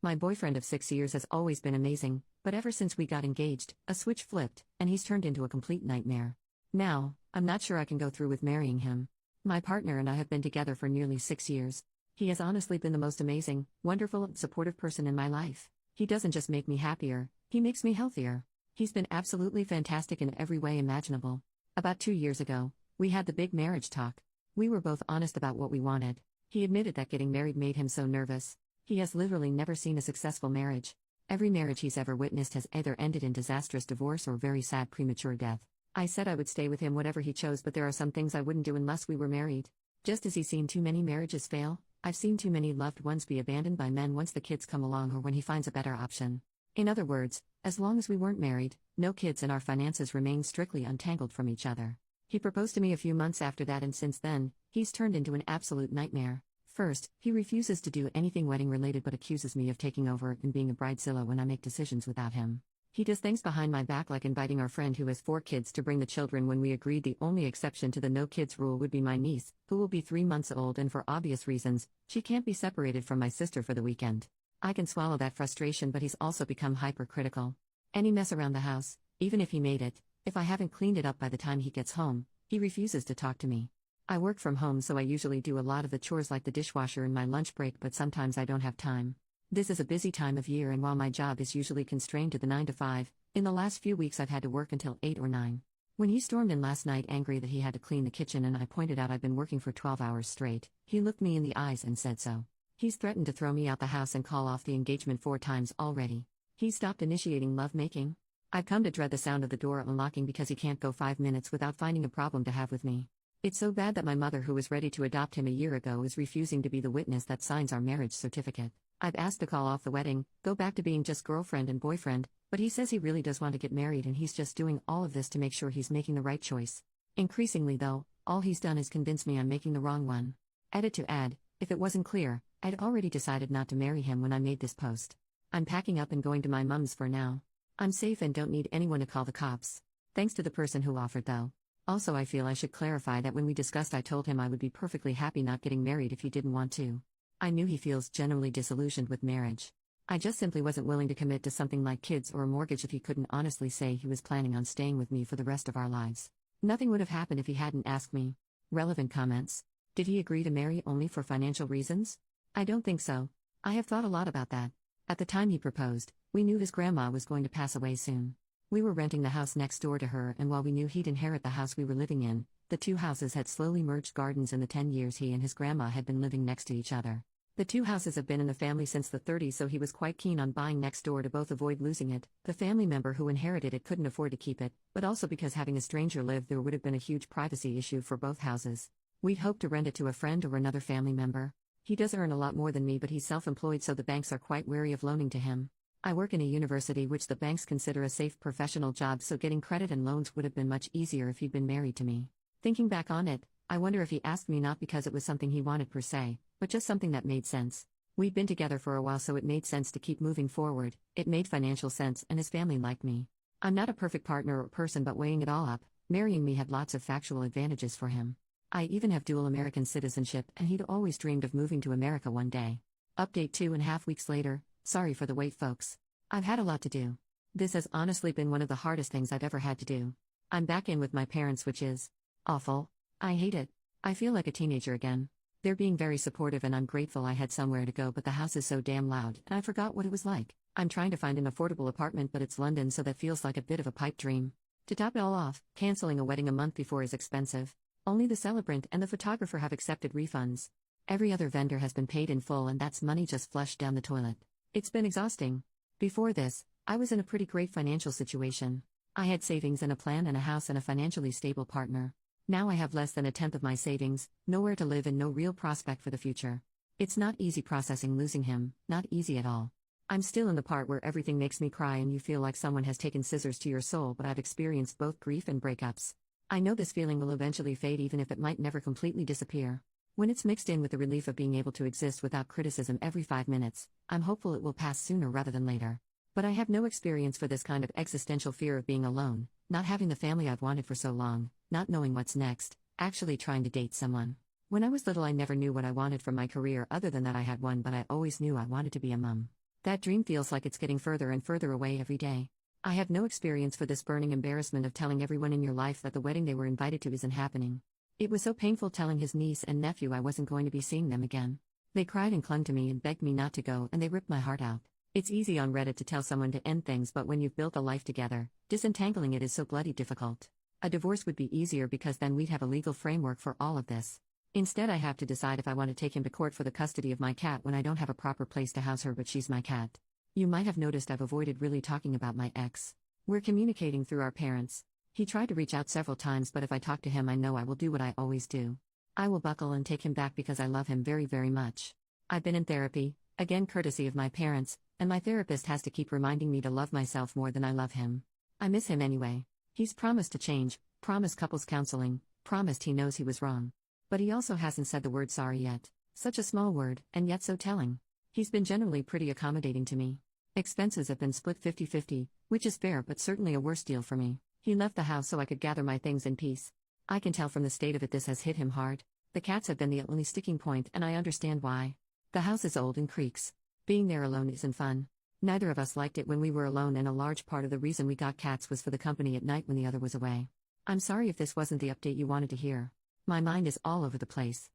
My boyfriend of 6 years has always been amazing, but ever since we got engaged, a switch flipped, and he's turned into a complete nightmare. Now, I'm not sure I can go through with marrying him. My partner and I have been together for nearly 6 years. He has honestly been the most amazing, wonderful, and supportive person in my life. He doesn't just make me happier, he makes me healthier. He's been absolutely fantastic in every way imaginable. About 2 years ago, we had the big marriage talk. We were both honest about what we wanted. He admitted that getting married made him so nervous. He has literally never seen a successful marriage. Every marriage he's ever witnessed has either ended in disastrous divorce or very sad premature death. I said I would stay with him whatever he chose, but there are some things I wouldn't do unless we were married. Just as he's seen too many marriages fail, I've seen too many loved ones be abandoned by men once the kids come along or when he finds a better option. In other words, as long as we weren't married, no kids, and our finances remained strictly untangled from each other. He proposed to me a few months after that, and since then, he's turned into an absolute nightmare. First, he refuses to do anything wedding related but accuses me of taking over and being a bridezilla when I make decisions without him. He does things behind my back, like inviting our friend who has 4 kids to bring the children when we agreed the only exception to the no kids rule would be my niece, who will be 3 months old, and for obvious reasons, she can't be separated from my sister for the weekend. I can swallow that frustration, but he's also become hypercritical. Any mess around the house, even if he made it, if I haven't cleaned it up by the time he gets home, he refuses to talk to me. I work from home, so I usually do a lot of the chores like the dishwasher in my lunch break, but sometimes I don't have time. This is a busy time of year, and while my job is usually constrained to the 9 to 5, in the last few weeks I've had to work until 8 or 9. When he stormed in last night angry that he had to clean the kitchen and I pointed out I've been working for 12 hours straight, he looked me in the eyes and said so. He's threatened to throw me out the house and call off the engagement 4 times already. He's stopped initiating lovemaking. I've come to dread the sound of the door unlocking because he can't go 5 minutes without finding a problem to have with me. It's so bad that my mother, who was ready to adopt him a year ago, is refusing to be the witness that signs our marriage certificate. I've asked to call off the wedding, go back to being just girlfriend and boyfriend, but he says he really does want to get married, and he's just doing all of this to make sure he's making the right choice. Increasingly though, all he's done is convince me I'm making the wrong one. Edit to add, if it wasn't clear, I'd already decided not to marry him when I made this post. I'm packing up and going to my mum's for now. I'm safe and don't need anyone to call the cops. Thanks to the person who offered though. Also, I feel I should clarify that when we discussed, I told him I would be perfectly happy not getting married if he didn't want to. I knew he feels generally disillusioned with marriage. I just simply wasn't willing to commit to something like kids or a mortgage if he couldn't honestly say he was planning on staying with me for the rest of our lives. Nothing would have happened if he hadn't asked me. Relevant comments. Did he agree to marry only for financial reasons? I don't think so. I have thought a lot about that. At the time he proposed, we knew his grandma was going to pass away soon. We were renting the house next door to her, and while we knew he'd inherit the house we were living in, the 2 houses had slowly merged gardens in the 10 years he and his grandma had been living next to each other. The 2 houses have been in the family since the 30s, so he was quite keen on buying next door to both avoid losing it. The family member who inherited it couldn't afford to keep it, but also because having a stranger live there would have been a huge privacy issue for both houses. We'd hoped to rent it to a friend or another family member. He does earn a lot more than me, but he's self-employed, so the banks are quite wary of loaning to him. I work in a university which the banks consider a safe professional job, so getting credit and loans would have been much easier if he'd been married to me. Thinking back on it, I wonder if he asked me not because it was something he wanted per se, but just something that made sense. We'd been together for a while, so it made sense to keep moving forward. It made financial sense, and his family liked me. I'm not a perfect partner or person, but weighing it all up, marrying me had lots of factual advantages for him. I even have dual American citizenship, and he'd always dreamed of moving to America one day. Update 2.5 weeks later. Sorry for the wait, folks. I've had a lot to do. This has honestly been one of the hardest things I've ever had to do. I'm back in with my parents, which is awful. I hate it. I feel like a teenager again. They're being very supportive, and I'm grateful I had somewhere to go, but the house is so damn loud, and I forgot what it was like. I'm trying to find an affordable apartment, but it's London, so that feels like a bit of a pipe dream. To top it all off, canceling a wedding a month before is expensive. Only the celebrant and the photographer have accepted refunds. Every other vendor has been paid in full, and that's money just flushed down the toilet. It's been exhausting. Before this, I was in a pretty great financial situation. I had savings and a plan and a house and a financially stable partner. Now I have less than a tenth of my savings, nowhere to live, and no real prospect for the future. It's not easy processing losing him, not easy at all. I'm still in the part where everything makes me cry and you feel like someone has taken scissors to your soul, but I've experienced both grief and breakups. I know this feeling will eventually fade, even if it might never completely disappear. When it's mixed in with the relief of being able to exist without criticism every 5 minutes, I'm hopeful it will pass sooner rather than later. But I have no experience for this kind of existential fear of being alone, not having the family I've wanted for so long, not knowing what's next, actually trying to date someone. When I was little, I never knew what I wanted from my career other than that I had one, but I always knew I wanted to be a mom. That dream feels like it's getting further and further away every day. I have no experience for this burning embarrassment of telling everyone in your life that the wedding they were invited to isn't happening. It was so painful telling his niece and nephew I wasn't going to be seeing them again. They cried and clung to me and begged me not to go, and they ripped my heart out. It's easy on Reddit to tell someone to end things, but when you've built a life together, disentangling it is so bloody difficult. A divorce would be easier because then we'd have a legal framework for all of this. Instead, I have to decide if I want to take him to court for the custody of my cat when I don't have a proper place to house her, but she's my cat. You might have noticed I've avoided really talking about my ex. We're communicating through our parents. He tried to reach out several times, but if I talk to him, I know I will do what I always do. I will buckle and take him back because I love him very, very much. I've been in therapy, again courtesy of my parents, and my therapist has to keep reminding me to love myself more than I love him. I miss him anyway. He's promised to change, promised couples counseling, promised he knows he was wrong. But he also hasn't said the word sorry yet. Such a small word, and yet so telling. He's been generally pretty accommodating to me. Expenses have been split 50-50, which is fair but certainly a worse deal for me. He left the house so I could gather my things in peace. I can tell from the state of it this has hit him hard. The cats have been the only sticking point, and I understand why. The house is old and creaks. Being there alone isn't fun. Neither of us liked it when we were alone, and a large part of the reason we got cats was for the company at night when the other was away. I'm sorry if this wasn't the update you wanted to hear. My mind is all over the place.